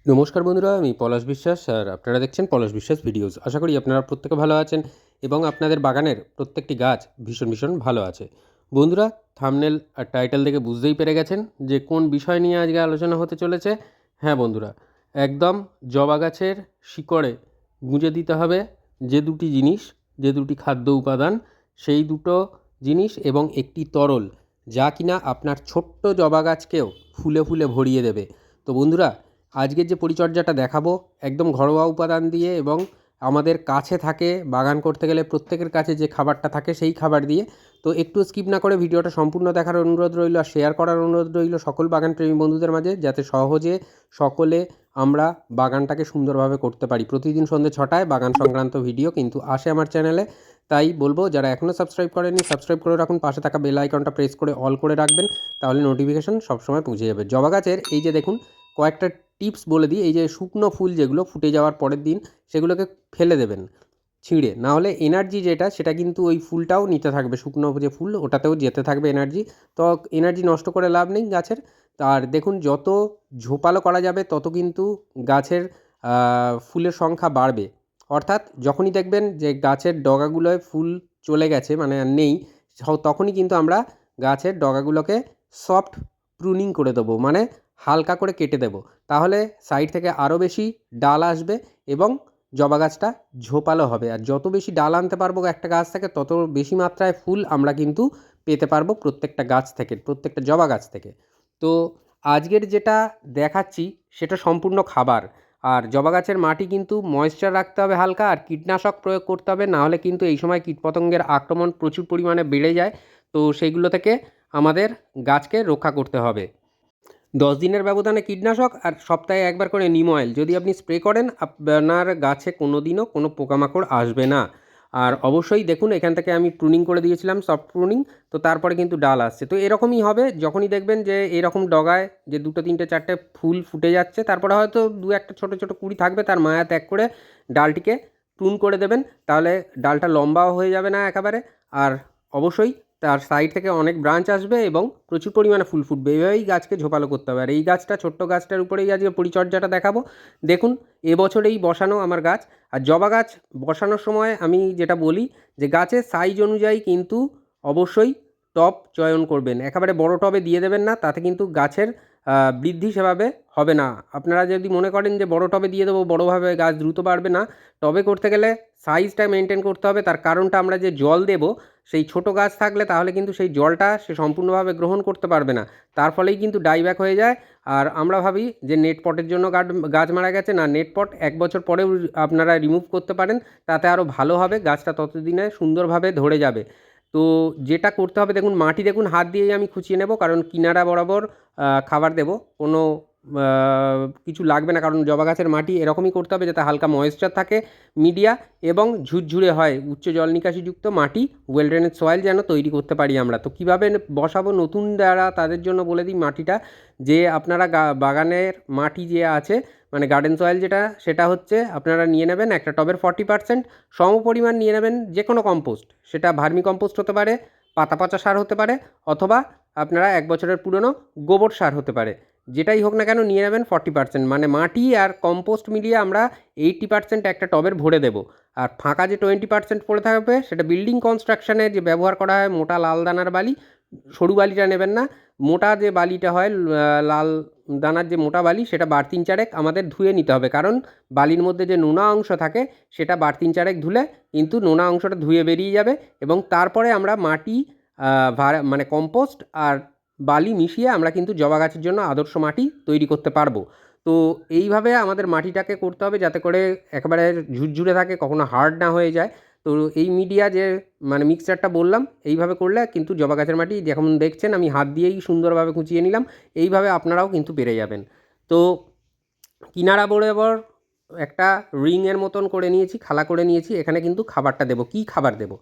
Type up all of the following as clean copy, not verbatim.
নমস্কার বন্ধুরা, আমি পলাশ বিশ্বাস আর আপনারা দেখছেন পলাশ বিশ্বাস ভিডিওস। আশা করি আপনারা প্রত্যেকে ভালো আছেন এবং আপনাদের বাগানের প্রত্যেকটি গাছ ভীষণ ভীষণ ভালো আছে। বন্ধুরা, থাম্বনেল আর টাইটেল দেখে বুঝতেই পেরে গেছেন যে কোন বিষয় নিয়ে আজকে আলোচনা হতে চলেছে। হ্যাঁ বন্ধুরা, একদম জবা গাছের শিকড়ে গুঁজে দিতে হবে যে দুটি জিনিস, যে দুটি খাদ্য উপাদান, সেই দুটো জিনিস এবং একটি তরল, যা কিনা আপনার ছোট্ট জবা গাছকেও ফুলে ফুলে ভরিয়ে দেবে। তো বন্ধুরা, আজকের যে পরিচর্যাটা দেখাবো একদম ঘরোয়া উপাদান দিয়ে এবং আমাদের কাছে থাকে, বাগান করতে গেলে প্রত্যেকের কাছে যে খাবারটা থাকে সেই খাবার দিয়ে। তো একটু স্কিপ না করে ভিডিওটা সম্পূর্ণ দেখার অনুরোধ রইল আর শেয়ার করার অনুরোধ রইল সকল বাগানপ্রেমী বন্ধুদের মাঝে, যাতে সহজে সকলে আমরা বাগানটাকে সুন্দরভাবে করতে পারি। প্রতিদিন সন্ধ্যে 6টায় বাগান সংক্রান্ত ভিডিও কিন্তু আসে আমার চ্যানেলে। তাই বলবো, যারা এখনও সাবস্ক্রাইব করেননি সাবস্ক্রাইব করে রাখুন, পাশে থাকা বেল আইকনটা প্রেস করে অল করে রাখবেন, তাহলে নোটিফিকেশান সবসময় পৌঁছে যাবে। জবা গাছের এই যে দেখুন, কয়েকটা টিপস বলে দিই। এই যে শুকনো ফুল যেগুলো ফুটে যাওয়ার পরের দিন সেগুলোকে ফেলে দেবেন ছিঁড়ে, না হলে এনার্জি যেটা সেটা কিন্তু ওই ফুলটাও নিতে থাকবে, শুকনো যে ফুল ওটাতেও যেতে থাকবে এনার্জি। তো এনার্জি নষ্ট করে লাভ নেই গাছের। আর দেখুন, যত ঝোপালো করা যাবে তত কিন্তু গাছের ফুলের সংখ্যা বাড়বে। অর্থাৎ যখনই দেখবেন যে গাছের ডগাগুলোয় ফুল চলে গেছে, মানে আর নেই, তখনই কিন্তু আমরা গাছের ডগাগুলোকে সফট প্রুনিং করে দেবো, মানে হালকা করে কেটে দেবো। তাহলে সাইড থেকে আরও বেশি ডাল আসবে এবং জবা গাছটা ঝোপালো হবে। আর যত বেশি ডাল আনতে পারবো একটা গাছ থেকে, তত বেশি মাত্রায় ফুল আমরা কিন্তু পেতে পারবো প্রত্যেকটা গাছ থেকে, প্রত্যেকটা জবা গাছ থেকে। তো আজকের যেটা দেখাচ্ছি সেটা সম্পূর্ণ খাবার। আর জবা গাছের মাটি কিন্তু ময়েশ্চার রাখতে হবে হালকা, আর কীটনাশক প্রয়োগ করতে হবে, নাহলে কিন্তু এই সময় কীটপতঙ্গের আক্রমণ প্রচুর পরিমাণে বেড়ে যায়। তো সেইগুলো থেকে আমাদের গাছকে রক্ষা করতে হবে। 10 দিনের ব্যবধানে কীটনাশক আর সপ্তাহে একবার করে নিম অয়েল যদি আপনি স্প্রে করেন, আপনার গাছে কোনো দিনও কোনো পোকামাকড় আসবে না। আর অবশ্যই দেখুন, এখান থেকে আমি প্রুনিং করে দিয়েছিলাম, সফট প্রুনিং। তো তারপরে কিন্তু ডাল আসছে। তো এরকমই হবে, যখনই দেখবেন যে এরকম ডগায় যে 2, 3, 4টে ফুল ফুটে যাচ্ছে, তারপরে হয়তো 2-1টা ছোটো ছোটো কুঁড়ি থাকবে, তার মায়া ত্যাগ করে ডালটিকে প্রুন করে দেবেন। তাহলে ডালটা লম্বাও হয়ে যাবে না একেবারে, আর অবশ্যই তার সাইড থেকে অনেক ব্রাঞ্চ আসবে এবং প্রচুর পরিমাণে ফুল ফুটবে। এভাবেই গাছকে ঝোপালো করতে হবে। আর এই গাছটা, ছোট্ট গাছটার উপরেই আজকে পরিচর্যাটা দেখাবো। দেখুন, এবছরেই বসানো আমার গাছ। আর জবা গাছ বসানোর সময় আমি যেটা বলি, যে গাছের সাইজ অনুযায়ী কিন্তু অবশ্যই টব চয়ন করবেন। একেবারে বড় টবে দিয়ে দেবেন না, তাতে কিন্তু গাছের বৃদ্ধি সেভাবে হবে না। আপনারা যদি মনে করেন যে বড় টবে দিয়ে দেবো, বড়োভাবে গাছ দ্রুত বাড়বে না, টবে করতে গেলে সাইজটা মেনটেন করতে হবে। তার কারণটা, আমরা যে জল দেবো, সেই ছোটো গাছ থাকলে তাহলে কিন্তু সেই জলটা সে সম্পূর্ণভাবে গ্রহণ করতে পারবে না, তার ফলেই কিন্তু ডাইব্যাক হয়ে যায়। আর আমরা ভাবি যে নেট পটের জন্য গাছ মারা গেছে, না, নেট পট 1 বছর পরেও আপনারা রিমুভ করতে পারেন, তাতে আরও ভালো হবে, গাছটা ততদিনে সুন্দরভাবে ধরে যাবে। তো যেটা করতে হবে, দেখুন মাটি দেখুন হাত দিয়েই আমি খুঁচিয়ে নেব, কারণ কিনারা বরাবর খাবার দেব, কোনো কিছু লাগবে না। কারণ জবা গাছের মাটি এরকমই করতে হবে যাতে হালকা ময়েশ্চার থাকে, মিডিয়া এবং ঝুরঝুরে হয়, উচ্চ জল নিকাশিযুক্ত মাটি, ওয়েল ড্রেনেজ সয়েল যেন তৈরি করতে পারি আমরা। তো কীভাবে বসাবো নতুন যারা, তাদের জন্য বলে দিই মাটিটা, যে আপনারা বাগানের মাটি যে আছে, মানে গার্ডেন সয়েল যেটা, সেটা হচ্ছে আপনারা নিয়ে নেবেন একটা টবের 40% সমপরিমাণ নিয়ে নেবেন যে কোনো কম্পোস্ট, সেটা ভার্মি কম্পোস্ট হতে পারে, পাতা পচা সার হতে পারে, অথবা আপনারা 1 বছরের পুরনো গোবর সার হতে পারে। যেটাই হোক না কেন নিয়ে নেবেন 40%, মানে মাটি আর কম্পোস্ট মিলিয়ে আমরা 80% একটা টবের ভরে দেবো। আর ফাঁকা যে 20% পড়ে থাকবে, সেটা বিল্ডিং কনস্ট্রাকশানে যে ব্যবহার করা হয় মোটা লাল দানার বালি, সরু বালিটা নেবেন না। মোটা যে বালিটা হয়, লাল দানার যে মোটা বালি, সেটা 2-3 চারেক আমাদের ধুয়ে নিতে হবে, কারণ বালির মধ্যে যে নোনা অংশ থাকে সেটা 2-3 চারেক ধুলে কিন্তু নোনা অংশটা ধুয়ে বেরিয়ে যাবে। এবং তারপরে আমরা মাটি, মানে কম্পোস্ট আর বালি মিশিয়ে আমরা কিন্তু জবা গাছের জন্য আদর্শ মাটি তৈরি করতে পারবো। তো এইভাবে আমাদের মাটিটাকে করতে হবে যাতে করে একেবারে ঝুরঝুরে থাকে, কখনো হার্ড না হয়ে যায়। তো এই মিডিয়া যে, মানে মিক্সচারটা বললাম, এইভাবে করলে কিন্তু জবা গাছের মাটি যেমন দেখছেন আমি হাত দিয়েই সুন্দরভাবে কুচিয়ে নিলাম, এইভাবে আপনারাও কিন্তু পেরে যাবেন। তো কিনারা বরাবর একটা রিংয়ের মতন করে নিয়েছি, খালা করে নিয়েছি। এখানে কিন্তু খাবারটা দেবো। কী খাবার দেবো,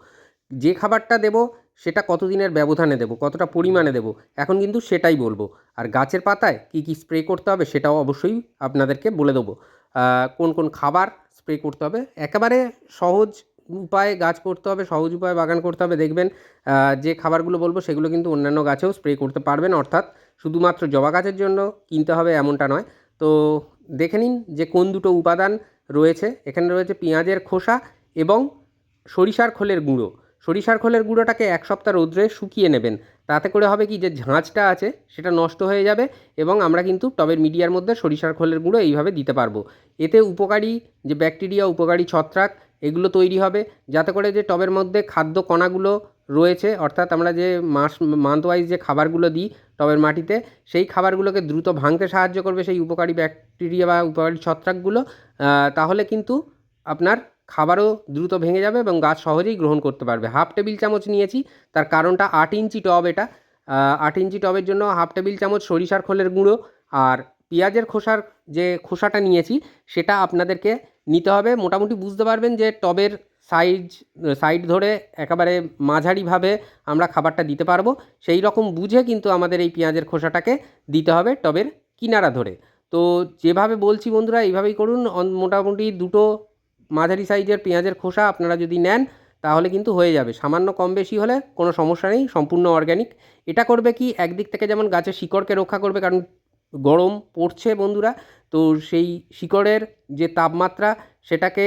যে খাবারটা দেবো সেটা কতদিনের ব্যবধানে দেবো, কতটা পরিমাণে দেবো, এখন কিন্তু সেটাই বলবো। আর গাছের পাতায় কী কী স্প্রে করতে হবে সেটাও অবশ্যই আপনাদেরকে বলে দেবো। কোন কোন খাবার স্প্রে করতে হবে, একেবারে সহজ উপায়ে গাছ করতে হবে, সহজ উপায়ে বাগান করতে হবে। দেখবেন যে খাবারগুলো বলবো সেগুলো কিন্তু অন্যান্য গাছেও স্প্রে করতে পারবেন, অর্থাৎ শুধুমাত্র জবা গাছের জন্য কিনতে হবে এমনটা নয়। তো দেখে নিন যে কোন দুটো উপাদান রয়েছে। এখানে রয়েছে পেঁয়াজের খোসা এবং সরিষার খোলের গুঁড়ো। সরিষার খোলের গুঁড়োটাকে 1 সপ্তাহ রোদ্রে শুকিয়ে নেবেন। তাতে করে হবে কি, যে ঝাঁঝটা আছে সেটা নষ্ট হয়ে যাবে এবং আমরা কিন্তু টবের মিডিয়ার মধ্যে সরিষার খোলের গুঁড়ো এইভাবে দিতে পারবো। এতে উপকারী যে ব্যাকটেরিয়া, উপকারী ছত্রাক এগুলো তৈরি হবে, যাতে করে যে টবের মধ্যে খাদ্য কণাগুলো রয়েছে, অর্থাৎ আমরা যে মান্থ ওয়াইজ যে খাবারগুলো দিই টবের মাটিতে, সেই খাবারগুলোকে দ্রুত ভাঙতে সাহায্য করবে সেই উপকারী ব্যাকটেরিয়া বা উপকারী ছত্রাকগুলো। তাহলে কিন্তু আপনার খাবারও দ্রুত ভেঙে যাবে এবং গাছ সহজেই গ্রহণ করতে পারবে। 1/2 টেবিল চামচ নিয়েছি, তার কারণটা 8 ইঞ্চি টব এটা। 8 ইঞ্চি টবের জন্য 1/2 টেবিল চামচ সরিষার খোলের গুঁড়ো আর পেঁয়াজের খোসার যে খোসাটা নিয়েছি সেটা আপনাদেরকে নিতে হবে। মোটামুটি বুঝতে পারবেন যে টবের সাইড ধরে একেবারে মাঝারিভাবে আমরা খাবারটা দিতে পারবো, সেই রকম বুঝে কিন্তু আমাদের এই পেঁয়াজের খোসাটাকে দিতে হবে টবের কিনারা ধরে। তো যেভাবে বলছি বন্ধুরা এইভাবেই করুন। মোটামুটি দুটো মাঝারি সাইজের পেঁয়াজের খোসা আপনারা যদি নেন তাহলে কিন্তু হয়ে যাবে। সামান্য কম বেশি হলে কোনো সমস্যা নেই, সম্পূর্ণ অর্গ্যানিক। এটা করবে কি, একদিক থেকে যেমন গাছের শিকড়কে রক্ষা করবে, কারণ গরম পড়ছে বন্ধুরা, তো সেই শিকড়ের যে তাপমাত্রা সেটাকে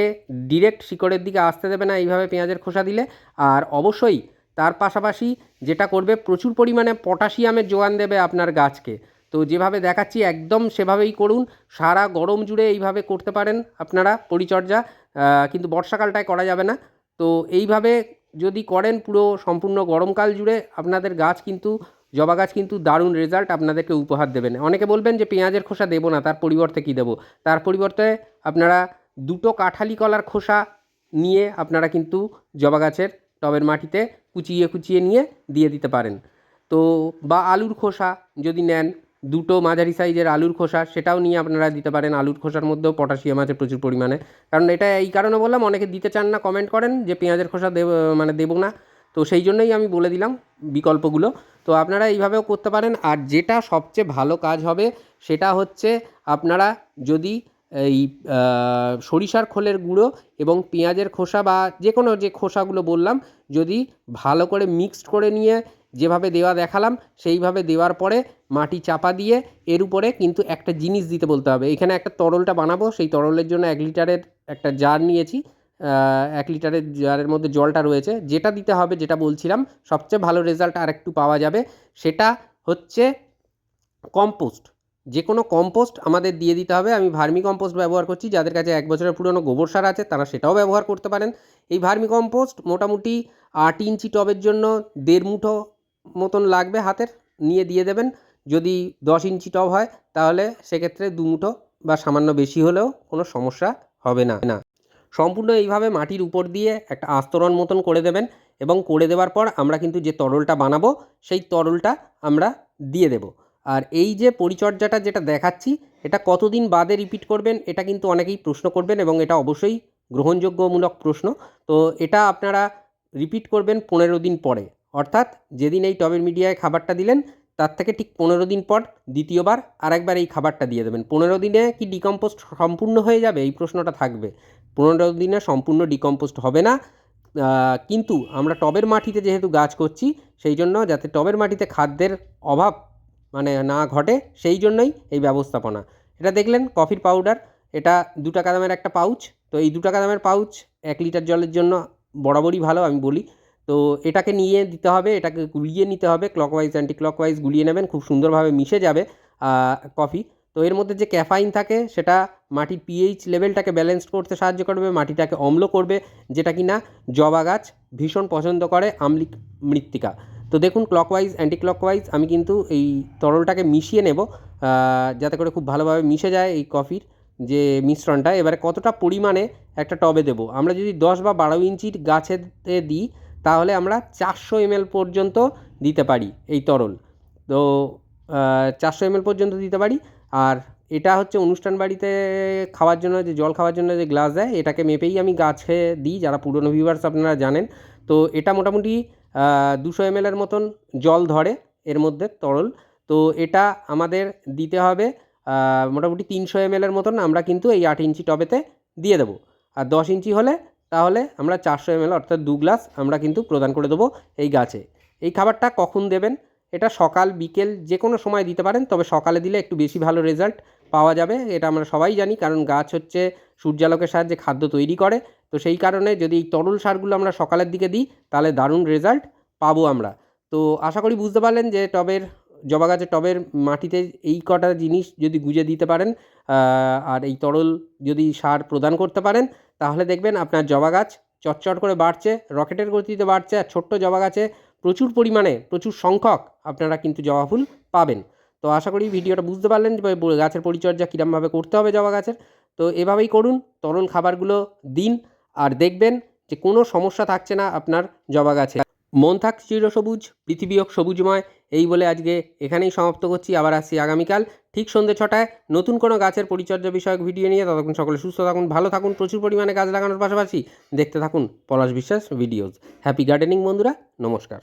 ডিরেক্ট শিকড়ের দিকে আসতে দেবে না এইভাবে পেঁয়াজের খোসা দিলে। আর অবশ্যই তার পাশাপাশি যেটা করবে, প্রচুর পরিমাণে পটাশিয়ামের যোগান দেবে আপনার গাছকে। তো যেভাবে দেখাচ্ছি একদম সেভাবেই করুন। সারা গরম জুড়ে এইভাবে করতে পারেন আপনারা পরিচর্যা, কিন্তু বর্ষাকালটায় করা যাবে না। তো এইভাবে যদি করেন পুরো সম্পূর্ণ গরমকাল জুড়ে, আপনাদের গাছ কিন্তু, জবা গাছ কিন্তু দারুণ রেজাল্ট আপনাদেরকে উপহার দেবেন। অনেকে বলবেন যে পেঁয়াজের খোসা দেবো না, তার পরিবর্তে কী দেবো? তার পরিবর্তে আপনারা 2টো কাঁঠালি কলার খোসা নিয়ে আপনারা কিন্তু জবা গাছের টবের মাটিতে কুচিয়ে কুচিয়ে নিয়ে দিয়ে দিতে পারেন। তো বা আলুর খোসা যদি নেন, 2টো মাঝারি সাইজের আলুর খোসা, সেটাও নিয়ে আপনারা দিতে পারেন। আলুর খোসার মধ্যেও পটাশিয়াম আছে প্রচুর পরিমাণে। কারণ এটা এই কারণে বললাম, অনেকে দিতে চান না, কমেন্ট করেন যে পেঁয়াজের খোসা দেবো না। তো সেই জন্যই আমি বলে দিলাম বিকল্পগুলো। তো আপনারা এইভাবেও করতে পারেন। আর যেটা সবচেয়ে ভালো কাজ হবে সেটা হচ্ছে, আপনারা যদি এই সরিষার খোলের গুঁড়ো এবং পেঁয়াজের খোসা বা যে কোনো যে খোসাগুলো বললাম, যদি ভালো করে মিক্সড করে নিয়ে যেভাবে দেওয়া দেখালাম সেইভাবে দেওয়ার পরে মাটি চাপা দিয়ে এর উপরে কিন্তু একটা জিনিস দিতে বলতে হবে। এখানে একটা তরলটা বানাবো, সেই তরলের জন্য 1 লিটারের একটা জার নিয়েছি। 1 লিটারের জারের মধ্যে জলটা রয়েছে। যেটা দিতে হবে, যেটা বলছিলাম সবচেয়ে ভালো রেজাল্ট আর একটু পাওয়া যাবে, সেটা হচ্ছে কম্পোস্ট। যে কোনো কম্পোস্ট আমাদের দিয়ে দিতে হবে। আমি ভার্মি কম্পোস্ট ব্যবহার করছি। যাদের কাছে 1 বছরের পুরনো গোবর সার আছে তারা সেটাও ব্যবহার করতে পারেন। এই ভার্মি কম্পোস্ট মোটামুটি 8 ইঞ্চি টবের জন্য 1.5 মুঠো মতন লাগবে হাতের, নিয়ে দিয়ে দেবেন। যদি 10 ইঞ্চি টব হয় তাহলে সেক্ষেত্রে 2 মুঠো বা সামান্য বেশি হলেও কোনো সমস্যা হবে না। সম্পূর্ণ এইভাবে মাটির উপর দিয়ে একটা আস্তরণ মতন করে দেবেন এবং করে দেওয়ার পর আমরা কিন্তু যে তরলটা বানাবো সেই তরলটা আমরা দিয়ে দেব। আর এই যে পরিচর্যাটা যেটা দেখাচ্ছি, এটা কতদিন বাদে রিপিট করবেন, এটা কিন্তু অনেকেই প্রশ্ন করবেন এবং এটা অবশ্যই গ্রহণযোগ্যমূলক প্রশ্ন। তো এটা আপনারা রিপিট করবেন 15 দিন পরে, অর্থাৎ যেদিন এই টবের মিডিয়ায় খাবারটা দিলেন তার থেকে ঠিক 15 দিন পর দ্বিতীয়বার আরেকবার এই খাবারটা দিয়ে দেবেন। 15 দিনে কি ডিকম্পোস্ট সম্পূর্ণ হয়ে যাবে, এই প্রশ্নটা থাকবে। 15 দিনে সম্পূর্ণ ডিকম্পোস্ট হবে না, কিন্তু আমরা টবের মাটিতে যেহেতু গাছ করছি, সেই জন্য যাতে টবের মাটিতে খাদ্যের অভাব মানে না ঘটে, সেই জন্যই এই ব্যবস্থাপনা। এটা দেখলেন কফির পাউডার, এটা 2 টাকা দামের একটা পাউচ। তো এই 2 টাকা দামের পাউচ 1 লিটার জলের জন্য বরাবরই ভালো আমি বলি। তো এটাকে নিয়ে দিতে হবে, এটাকে গুলিয়ে নিতে হবে, ক্লকওয়াইজ অ্যান্টি ক্লকওয়াইজ গুলিয়ে নেবেন, খুব সুন্দরভাবে মিশে যাবে কফি। তো এর মধ্যে যে ক্যাফাইন থাকে সেটা মাটির পিএইচ লেভেলটাকে ব্যালেন্স করতে সাহায্য করবে, মাটিটাকে অম্ল করবে, যেটা কিনা জবা গাছ ভীষণ পছন্দ করে, আম্লিক মৃত্তিকা। তো দেখুন ক্লকওয়াইজ অ্যান্টি ক্লকওয়াইজ আমি কিন্তু এই তরলটাকে মিশিয়ে নেব, যাতে করে খুব ভালোভাবে মিশে যায় এই কফির যে মিশ্রণটা। এবারে কতটা পরিমাণে একটা টবে দেব, আমরা যদি 10 বা 12 ইঞ্চির গাছেতে দিই তাহলে আমরা 400 ml পর্যন্ত দিতে পারি এই তরল। তো 400 ml পর্যন্ত দিতে পারি। আর এটা হচ্ছে অনুষ্ঠান বাড়িতে খাওয়ার জন্য, যে জল খাওয়ার জন্য যে গ্লাস দেয়, এটাকে মেপেই আমি গাছে দিই, যারা পুরনো ভিউয়ার্স আপনারা জানেন। তো এটা মোটামুটি 200 ml এর মতন জল ধরে এর মধ্যে তরল। তো এটা আমাদের দিতে হবে মোটামুটি 300 ml এর মতন, আমরা কিন্তু এই 8 ইঞ্চি টবেতে দিয়ে দেবো। আর 10 ইঞ্চি হলে তাহলে আমরা 400 ml অর্থাৎ 2 গ্লাস আমরা কিন্তু প্রদান করে দেবো এই গাছে। এই খাবারটা কখন দেবেন, এটা সকাল বিকেল যে কোনো সময় দিতে পারেন, তবে সকালে দিলে একটু বেশি ভালো রেজাল্ট পাওয়া যাবে, এটা আমরা সবাই জানি, কারণ গাছ হচ্ছে সূর্যালোকের সাহায্যে খাদ্য তৈরি করে। তো সেই কারণে যদি এই তরল সারগুলো আমরা সকালের দিকে দিই তাহলে দারুণ রেজাল্ট পাবো আমরা। তো আশা করি বুঝতে পারলেন যে জবা গাছের টবের মাটিতে এই কটা জিনিস যদি গুঁজে দিতে পারেন আর এই তরল যদি সার প্রদান করতে পারেন, তাহলে দেখবেন আপনার জবা গাছ চটচট করে বাড়ছে, রকেটের গতিতে বাড়ছে। আর ছোট্ট জবা গাছে প্রচুর পরিমাণে, প্রচুর সংখ্যক আপনারা কিন্তু জবা ফুল পাবেন। তো আশা করি ভিডিওটা বুঝতে পারলেন যে গাছের পরিচর্যা কীরকমভাবে করতে হবে জবা গাছের। তো এভাবেই করুন, তরল খাবারগুলো দিন, আর দেখবেন যে কোনো সমস্যা থাকছে না আপনার জবা গাছে। মন থাক চিরসবুজ, পৃথিবী হোক সবুজময়, এই বলে আজকে এখানেই সমাপ্ত করছি। আবার আসছি আগামীকাল ঠিক সন্ধ্যে 6টায় নতুন কোনো গাছের পরিচর্যা বিষয়ক ভিডিও নিয়ে। ততক্ষণ সকলে সুস্থ থাকুন, ভালো থাকুন, প্রচুর পরিমাণে গাছ লাগানোর পাশাপাশি দেখতে থাকুন পলাশ বিশ্বাস ভিডিওস। হ্যাপি গার্ডেনিং বন্ধুরা, নমস্কার।